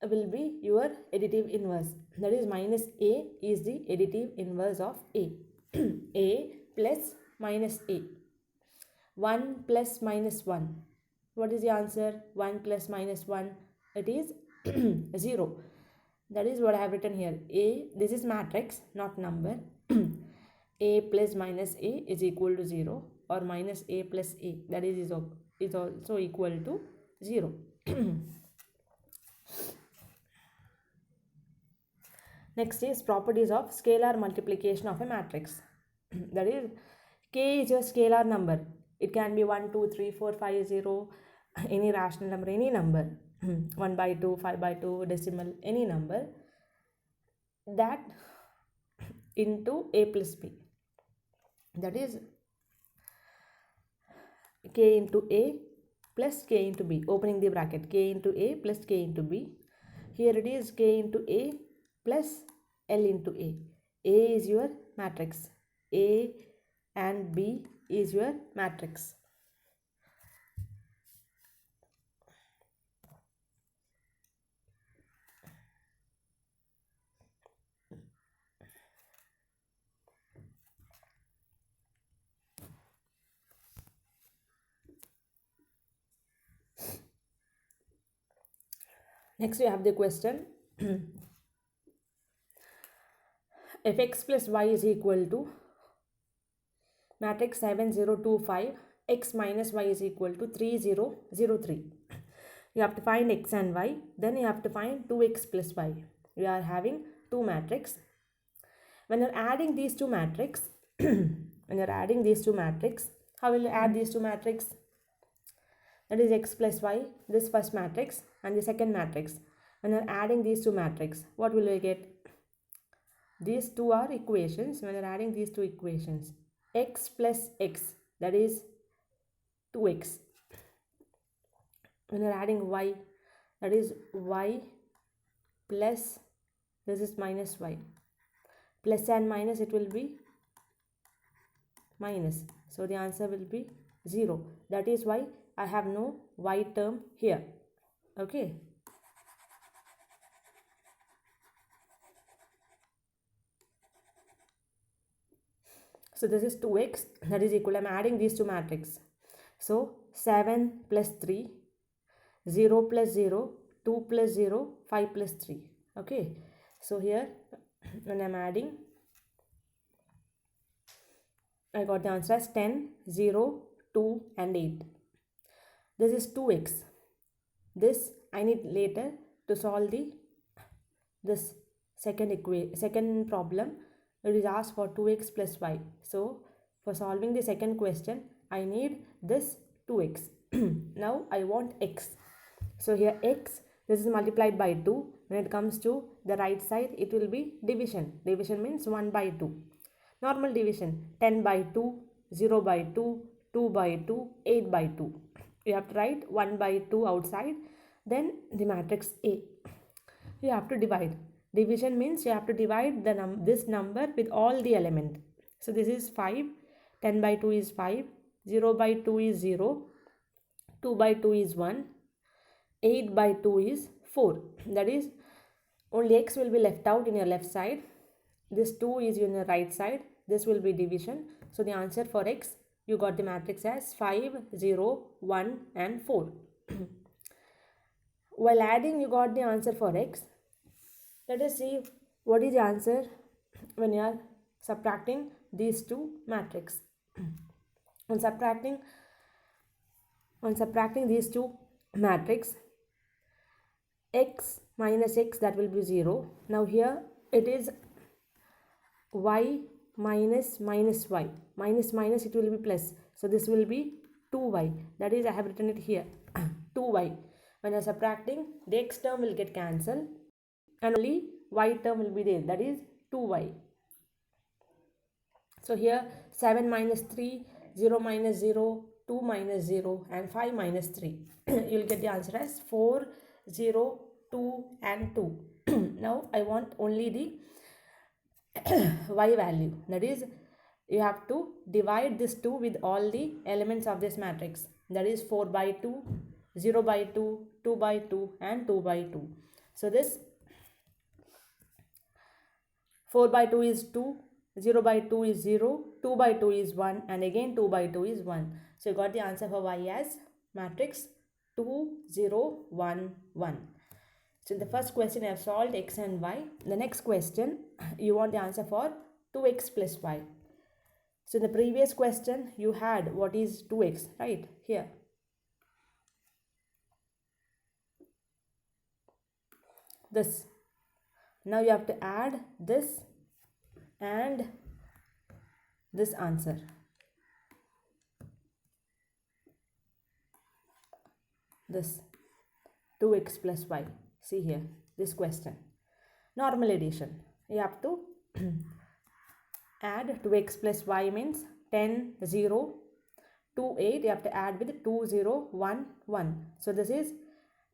will be your additive inverse. That is, minus A is the additive inverse of A. A plus minus A. 1 plus minus 1. What is the answer? 1 plus minus 1. It is 0. That is what I have written here. A, this is matrix, not number. A plus minus A is equal to 0, or minus A plus A, that is also equal to 0. Next is properties of scalar multiplication of a matrix. That is, K is your scalar number. It can be 1, 2, 3, 4, 5, 0, any rational number, any number. 1 by 2, 5 by 2, decimal, any number. That into A plus B. That is K into A plus K into B. Opening the bracket. K into A plus K into B. Here it is K into A plus L into A. A is your matrix. A and B is your matrix. Next we have the question. If x plus y is equal to matrix 7 0 2 5, x minus y is equal to 3 0 0 3. You have to find x and y, then you have to find 2x plus y. We are having two matrix. When you're adding these two matrix, how will you add these two matrix? That is x plus y, this first matrix and the second matrix. When you're adding these two matrix, what will you get? These two are equations. When you're adding these two equations, x plus x, that is 2x. When you're adding y, that is y plus, this is minus y. Plus and minus, it will be minus. So the answer will be 0. That is why I have no y term here. Okay. So this is 2x, that is equal, I'm adding these two matrix. So 7 plus 3, 0 plus 0, 2 plus 0, 5 plus 3. Okay. So here when I'm adding, I got the answer as 10, 0, 2 and 8. This is 2x. This I need later to solve this second problem. It is asked for 2x plus y. So for solving the second question, I need this 2x. Now I want x. So here x, this is multiplied by 2. When it comes to the right side, it will be division. Division means 1 by 2. Normal division, 10 by 2, 0 by 2, 2 by 2, 8 by 2. You have to write 1 by 2 outside. Then the matrix A. You have to divide. Division means you have to divide this number with all the element. So this is 5, 10 by 2 is 5, 0 by 2 is 0, 2 by 2 is 1, 8 by 2 is 4. That is, only x will be left out in your left side. This 2 is in your right side. This will be division. So the answer for x, you got the matrix as 5, 0, 1 and 4. While adding, you got the answer for x. Let us see what is the answer when you are subtracting these two matrix. On subtracting these two matrix, x minus x, that will be 0. Now here it is y minus minus y. Minus minus, it will be plus. So this will be 2y. That is, I have written it here. 2y. When you are subtracting, the x term will get cancelled and only y term will be there. That is 2y. So here 7 minus 3, 0 minus 0, 2 minus 0 and 5 minus 3. You will get the answer as 4, 0, 2 and 2. Now I want only the y value. That is, you have to divide this 2 with all the elements of this matrix. That is 4 by 2, 0 by 2, 2 by 2 and 2 by 2. So this 4 by 2 is 2, 0 by 2 is 0, 2 by 2 is 1 and again 2 by 2 is 1. So you got the answer for y as matrix 2, 0, 1, 1. So in the first question I have solved x and y. The next question, you want the answer for 2x plus y. So in the previous question you had what is 2x, right? Here. This. Now you have to add this and this answer. This 2x plus y. See here, this question. Normal addition. You have to add 2x plus y means 10, 0, 2, 8. You have to add with 2, 0, 1, 1. So this is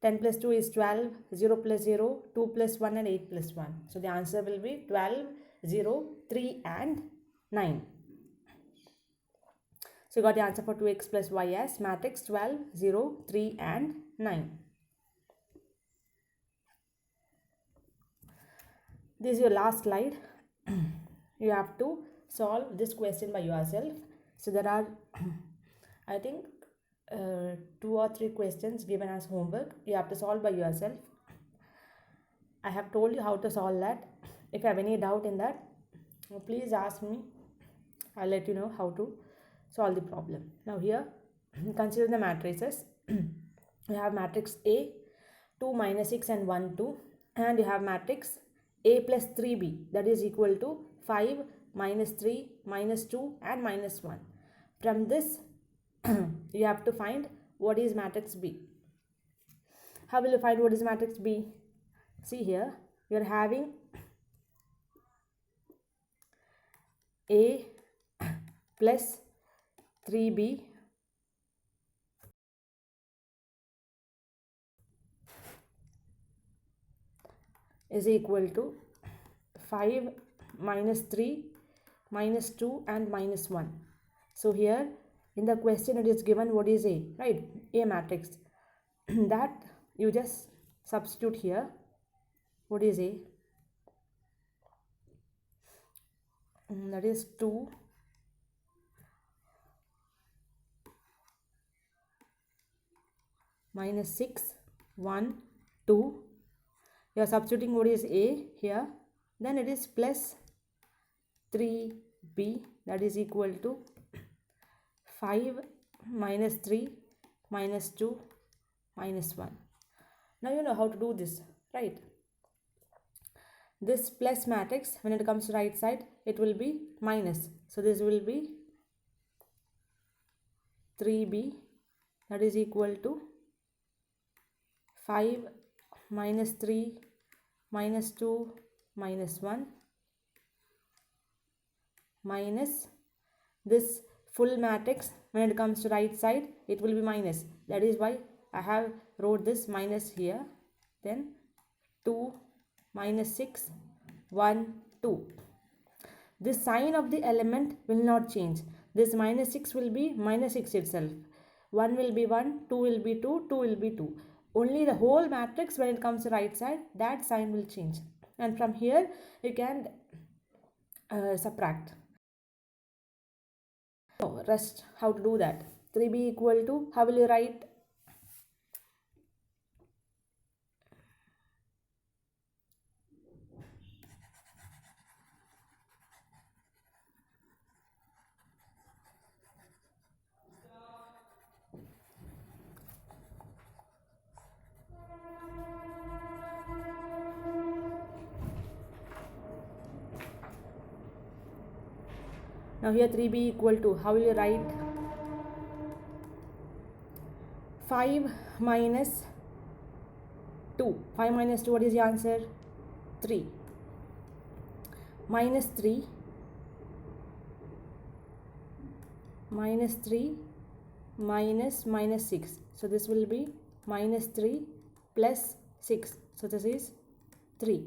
10 plus 2 is 12, 0 plus 0, 2 plus 1 and 8 plus 1. So the answer will be 12, 0, 3 and 9. So you got the answer for 2x plus y as matrix 12, 0, 3 and 9. This is your last slide. You have to solve this question by yourself. So there are, I think, 2 or 3 questions given as homework. You have to solve by yourself. I have told you how to solve that. If you have any doubt in that, please ask me. I'll let you know how to solve the problem. Now here, consider the matrices. You have matrix A, 2 minus 6 and 1 2, and you have matrix A plus 3B, that is equal to 5 minus 3 minus 2 and minus 1. From this you have to find what is matrix B. How will you find what is matrix B? See here, you are having A plus 3B is equal to 5 minus 3 minus 2 and minus 1. So here in the question it is given what is A, right? A matrix. That you just substitute here. What is A? That is 2 minus 6 1 2. You are substituting what is A here, then it is plus 3B, that is equal to 5 minus 3 minus 2 minus 1. Now you know how to do this, right? This plus matrix, when it comes to right side, it will be minus. So this will be 3B, that is equal to 5 minus 3 minus 2 minus 1 minus this full matrix. When it comes to right side, it will be minus. That is why I have wrote this minus here. Then 2 minus 6 1 2. This sign of the element will not change. This minus 6 will be minus 6 itself. 1 will be 1, 2 will be 2, 2 will be 2. Only the whole matrix, when it comes to right side, that sign will change. And from here you can subtract. Rest how to do that. 3B equal to, how will you write? Now here 3B equal to, how will you write? 5 minus 2. 5 minus 2, what is the answer? 3. Minus 3. Minus 3 minus minus 6. So this will be minus 3 plus 6. So this is 3.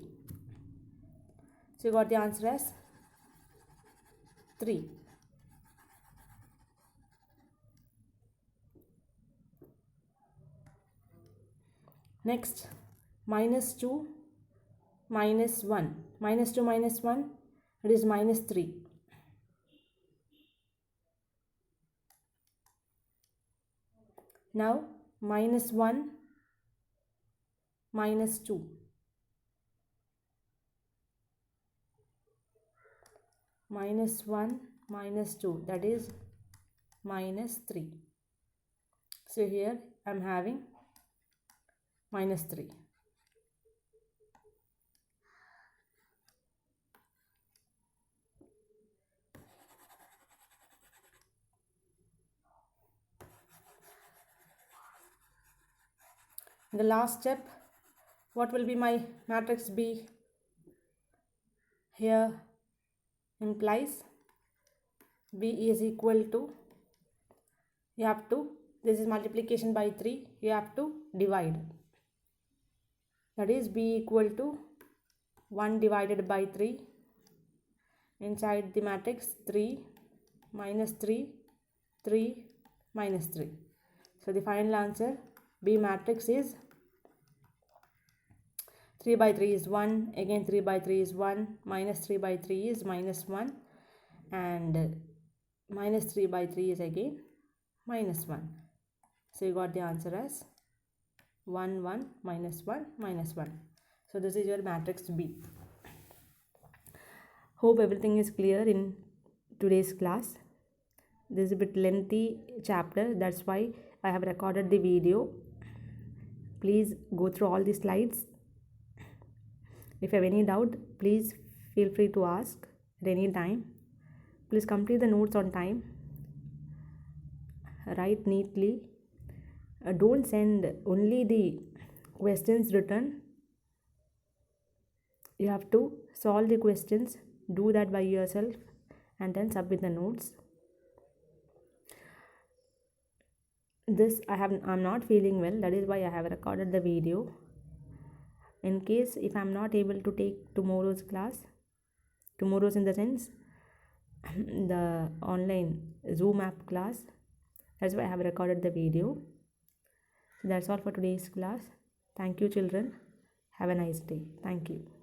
So you got the answer as 3. Next, minus 2 minus 1. Minus 2 minus 1, it is minus 3. Now minus 1 minus 2. Minus 1 minus 2, that is minus 3. So here I am having minus 3. In the last step, what will be my matrix B? Here implies B is equal to, you have to, this is multiplication by 3, you have to divide. That is B equal to 1 divided by 3. Inside the matrix 3 minus 3, 3 minus 3. So the final answer B matrix is 3 by 3 is 1, again 3 by 3 is 1, minus 3 by 3 is minus 1, and minus 3 by 3 is again minus 1. So you got the answer as 1 1 minus 1 minus 1. So this is your matrix B. Hope everything is clear in today's class. This is a bit lengthy chapter, that's why I have recorded the video. Please go through all the slides. If you have any doubt, please feel free to ask at any time. Please complete the notes on time. Write neatly. Don't send only the questions written. You have to solve the questions, do that by yourself, and then submit the notes. I'm not feeling well, that is why I have recorded the video. In case if I'm not able to take tomorrow's class, tomorrow's in the sense the online Zoom app class, that's why I have recorded the video. So that's all for today's class. Thank you, children. Have a nice day. Thank you.